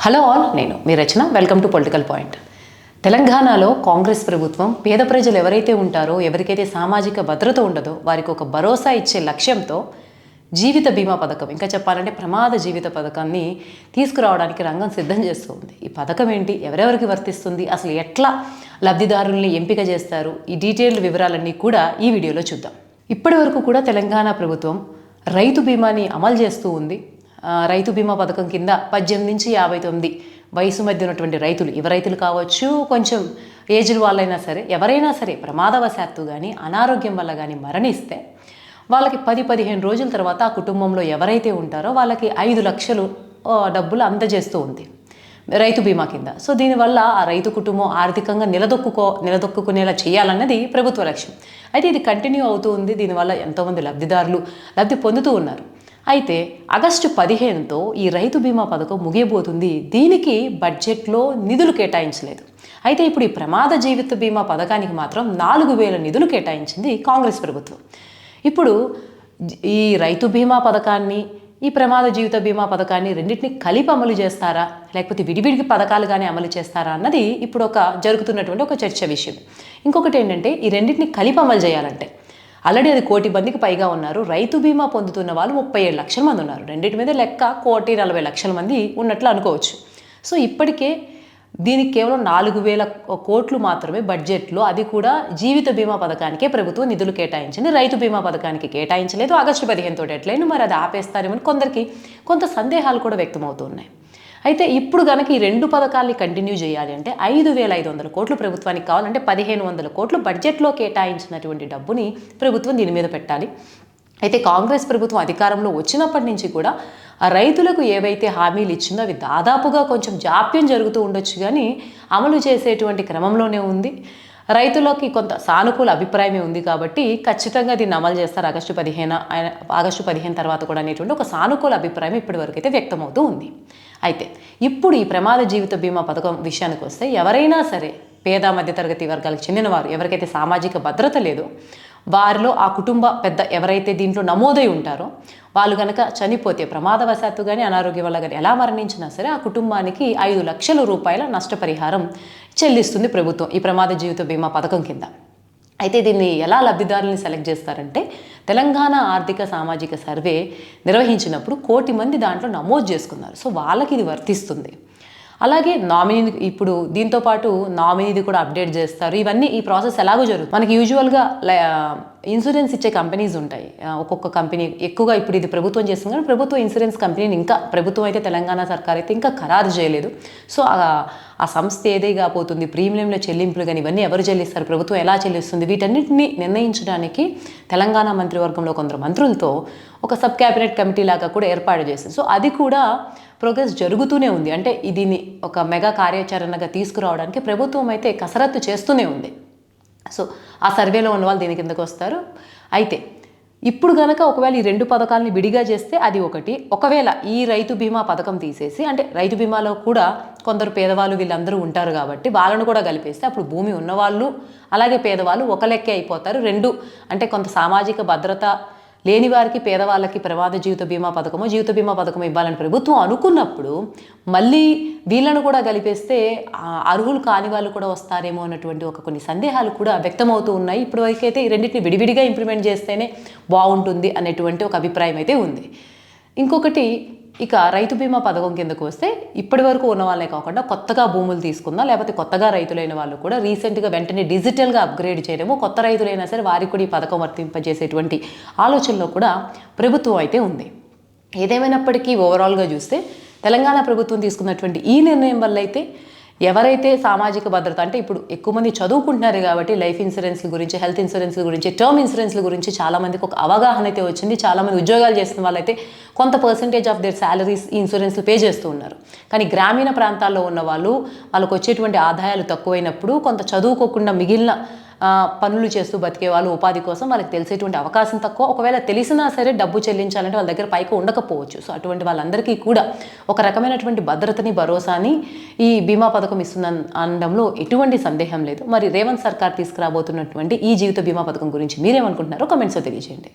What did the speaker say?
Hello all, నేను మీ Rachana. Welcome to political point. తెలంగాణలో కాంగ్రెస్ ప్రభుత్వం పేద ప్రజలు ఎవరైతే ఉంటారో, ఎవరికైతే సామాజిక భద్రత ఉండదో వారికి ఒక భరోసా ఇచ్చే లక్ష్యంతో జీవిత బీమా పథకం, ఇంకా చెప్పాలంటే ప్రమాద జీవిత పథకాన్ని తీసుకురావడానికి రంగం సిద్ధం చేస్తూ ఉంది. ఈ పథకం ఏంటి, ఎవరెవరికి వర్తిస్తుంది, అసలు ఎట్లా లబ్ధిదారుల్ని ఎంపిక చేస్తారు, ఈ డీటెయిల్డ్ వివరాలన్నీ కూడా ఈ వీడియోలో చూద్దాం. ఇప్పటి వరకు కూడా తెలంగాణ ప్రభుత్వం రైతు బీమాని అమలు చేస్తూ ఉంది. రైతు బీమా పథకం కింద 18 నుంచి 59 వయసు మధ్య ఉన్నటువంటి రైతులు, యువ రైతులు కావచ్చు, కొంచెం ఏజ్డ్ వాళ్ళైనా సరే, ఎవరైనా సరే ప్రమాదవశాత్తు కానీ అనారోగ్యం వల్ల కానీ మరణిస్తే వాళ్ళకి 10-15 రోజుల తర్వాత ఆ కుటుంబంలో ఎవరైతే ఉంటారో వాళ్ళకి 5 లక్షలు డబ్బులు అందజేస్తూ ఉంది రైతు బీమా కింద. సో దీనివల్ల ఆ రైతు కుటుంబం ఆర్థికంగా నిలదొక్కునేలా చేయాలన్నది ప్రభుత్వ లక్ష్యం. అయితే ఇది కంటిన్యూ అవుతూ ఉంది. దీనివల్ల ఎంతోమంది లబ్ధిదారులు లబ్ధి పొందుతూ ఉన్నారు. అయితే ఆగస్టు 15తో ఈ రైతు బీమా పథకం ముగియబోతుంది. దీనికి బడ్జెట్లో నిధులు కేటాయించలేదు. అయితే ఇప్పుడు ఈ ప్రమాద జీవిత బీమా పథకానికి మాత్రం 4,000 నిధులు కేటాయించింది కాంగ్రెస్ ప్రభుత్వం. ఇప్పుడు ఈ రైతు బీమా పథకాన్ని, ఈ ప్రమాద జీవిత బీమా పథకాన్ని రెండింటిని కలిపి అమలు చేస్తారా, లేకపోతే విడివిడికి పథకాలుగానే అమలు చేస్తారా అన్నది ఇప్పుడు జరుగుతున్నటువంటి ఒక చర్చ విషయం. ఇంకొకటి ఏంటంటే, ఈ రెండింటిని కలిపి అమలు చేయాలంటే ఆల్రెడీ అది 1 కోటి మందికి పైగా ఉన్నారు. రైతు బీమా పొందుతున్న వాళ్ళు 37 లక్షల మంది ఉన్నారు. రెండింటి మీద లెక్క 1,40,00,000 మంది ఉన్నట్లు అనుకోవచ్చు. సో ఇప్పటికే దీనికి కేవలం 4,000 కోట్లు మాత్రమే బడ్జెట్లో, అది కూడా జీవిత బీమా పథకానికే ప్రభుత్వం నిధులు కేటాయించింది. రైతు బీమా పథకానికి కేటాయించలేదు. ఆగస్టు 15తో డెడ్లైన్, మరి అది ఆపేస్తారేమని కొందరికి కొంత సందేహాలు కూడా వ్యక్తమవుతున్నాయి. అయితే ఇప్పుడు కనుక ఈ 2 పథకాల్ని కంటిన్యూ చేయాలి అంటే 5,500 కోట్లు ప్రభుత్వానికి కావాలంటే 1,500 కోట్లు బడ్జెట్లో కేటాయించినటువంటి డబ్బుని ప్రభుత్వం దీని మీద పెట్టాలి. అయితే కాంగ్రెస్ ప్రభుత్వం అధికారంలో వచ్చినప్పటి నుంచి కూడా ఆ రైతులకు ఏవైతే హామీలు ఇచ్చిందో అవి దాదాపుగా కొంచెం జాప్యం జరుగుతూ ఉండొచ్చు, కానీ అమలు చేసేటువంటి క్రమంలోనే ఉంది. రైతులకి కొంత సానుకూల అభిప్రాయమే ఉంది కాబట్టి ఖచ్చితంగా దీన్ని అమలు చేస్తారు ఆగస్టు 15 తర్వాత కూడా అనేటువంటి ఒక సానుకూల అభిప్రాయం ఇప్పటివరకు అయితే వ్యక్తమవుతూ ఉంది. అయితే ఇప్పుడు ఈ ప్రమాద జీవిత బీమా పథకం విషయానికి వస్తే, ఎవరైనా సరే పేద మధ్యతరగతి వర్గాలకు చెందినవారు, ఎవరికైతే సామాజిక భద్రత లేదో వారిలో ఆ కుటుంబ పెద్ద ఎవరైతే దీంట్లో నమోదై ఉంటారో వాళ్ళు కనుక చనిపోతే, ప్రమాదవశాత్తు కానీ అనారోగ్యం వల్ల కానీ ఎలా మరణించినా సరే ఆ కుటుంబానికి 5 లక్షల రూపాయల నష్టపరిహారం చెల్లిస్తుంది ప్రభుత్వం ఈ ప్రమాద జీవిత బీమా పథకం కింద. అయితే దీన్ని ఎలా లబ్ధిదారుల్ని సెలెక్ట్ చేస్తారంటే, తెలంగాణ ఆర్థిక సామాజిక సర్వే నిర్వహించినప్పుడు 1 కోటి మంది దాంట్లో నమోదు చేసుకున్నారు. సో వాళ్ళకి ఇది వర్తిస్తుంది. అలాగే నామినీ, ఇప్పుడు దీంతో పాటు నామినీది కూడా అప్డేట్ చేస్తారు. ఇవన్నీ ఈ ప్రాసెస్ ఎలాగో జరుగుతుంది. మనకి యూజువల్గా ఇన్సూరెన్స్ ఇచ్చే కంపెనీస్ ఉంటాయి. ఒక్కొక్క కంపెనీ ఎక్కువగా ఇప్పుడు ఇది ప్రభుత్వం చేస్తుంది, కానీ ప్రభుత్వ ఇన్సూరెన్స్ కంపెనీని ఇంకా ప్రభుత్వం అయితే తెలంగాణ సర్కార్ అయితే ఇంకా ఖరారు చేయలేదు. సో ఆ సంస్థ ఏదేగా పోతుంది, ప్రీమియంల చెల్లింపులు కానీ ఇవన్నీ ఎవరు చెల్లిస్తారు, ప్రభుత్వం ఎలా చెల్లిస్తుంది, వీటన్నిటిని నిర్ణయించడానికి తెలంగాణ మంత్రివర్గంలో కొందరు మంత్రులతో ఒక సబ్ క్యాబినెట్ కమిటీ లాగా కూడా ఏర్పాటు చేసింది. సో అది కూడా ప్రోగ్రెస్ జరుగుతూనే ఉంది. అంటే దీన్ని ఒక మెగా కార్యాచరణగా తీసుకురావడానికి ప్రభుత్వం అయితే కసరత్తు చేస్తూనే ఉంది. సో ఆ సర్వేలో ఉన్న వాళ్ళు దీని కిందకు వస్తారు. అయితే ఇప్పుడు కనుక ఒకవేళ ఈ 2 పథకాలని విడిగా చేస్తే అది ఒకటి. ఒకవేళ ఈ రైతు బీమా పథకం తీసేసి, అంటే రైతు బీమాలో కూడా కొందరు పేదవాళ్ళు వీళ్ళందరూ ఉంటారు కాబట్టి వాళ్ళను కూడా కలిపేస్తే అప్పుడు భూమి ఉన్నవాళ్ళు అలాగే పేదవాళ్ళు ఒక లెక్కే అయిపోతారు. 2 అంటే కొంత సామాజిక భద్రత లేని వారికి, పేదవాళ్ళకి ప్రమాద జీవిత బీమా పథకము ఇవ్వాలని ప్రభుత్వం అనుకున్నప్పుడు మళ్ళీ వీళ్ళను కూడా కలిపేస్తే అర్హులు కాని వాళ్ళు కూడా వస్తారేమో అన్నటువంటి కొన్ని సందేహాలు కూడా వ్యక్తమవుతూ ఉన్నాయి. ఇప్పటివరకు అయితే ఈ రెండింటిని విడివిడిగా ఇంప్లిమెంట్ చేస్తేనే బాగుంటుంది అనేటువంటి ఒక అభిప్రాయం అయితే ఉంది. ఇంకొకటి, ఇక రైతు బీమా పథకం కిందకు వస్తే ఇప్పటి వరకు ఉన్న వాళ్ళే కాకుండా కొత్తగా భూములు తీసుకుందా, లేకపోతే కొత్తగా రైతులైన వాళ్ళు కూడా రీసెంట్గా వెంటనే డిజిటల్గా అప్గ్రేడ్ చేయడము, కొత్త రైతులైనా సరే వారికి కూడా ఈ పథకం వర్తింపజేసేటువంటి ఆలోచనలో కూడా ప్రభుత్వం అయితే ఉంది. ఏదేమైనప్పటికీ ఓవరాల్గా చూస్తే తెలంగాణ ప్రభుత్వం తీసుకున్నటువంటి ఈ నిర్ణయం వల్ల అయితే ఎవరైతే సామాజిక భద్రత, అంటే ఇప్పుడు ఎక్కువ మంది చదువుకుంటున్నారు కాబట్టి లైఫ్ ఇన్సూరెన్స్ల గురించి, హెల్త్ ఇన్సూరెన్స్ల గురించి, టర్మ్ ఇన్సూరెన్స్ల గురించి చాలామందికి ఒక అవగాహన అయితే వచ్చింది. చాలామంది ఉద్యోగాలు చేస్తున్న వాళ్ళైతే కొంత పర్సెంటేజ్ ఆఫ్ దేర్ శాలరీస్ ఈ ఇన్సూరెన్స్లు పే చేస్తూ ఉన్నారు. కానీ గ్రామీణ ప్రాంతాల్లో ఉన్న వాళ్ళకు వచ్చేటువంటి ఆదాయాలు తక్కువైనప్పుడు కొంత చదువుకోకుండా మిగిలిన పనులు చేస్తూ బతికే వాళ్ళు ఉపాధి కోసం వాళ్ళకి తెలిసేటువంటి అవకాశం తక్కువ. ఒకవేళ తెలిసినా సరే డబ్బు చెల్లించాలంటే వాళ్ళ దగ్గర పైకి ఉండకపోవచ్చు. సో అటువంటి వాళ్ళందరికీ కూడా ఒక రకమైనటువంటి భద్రతని, భరోసాని ఈ బీమా పథకం ఇస్తుంది అనడంలో ఎటువంటి సందేహం లేదు. మరి రేవంత్ సర్కార్ తీసుకురాబోతున్నటువంటి ఈ జీవిత బీమా పథకం గురించి మీరేమనుకుంటున్నారో కామెంట్స్లో తెలియజేయండి.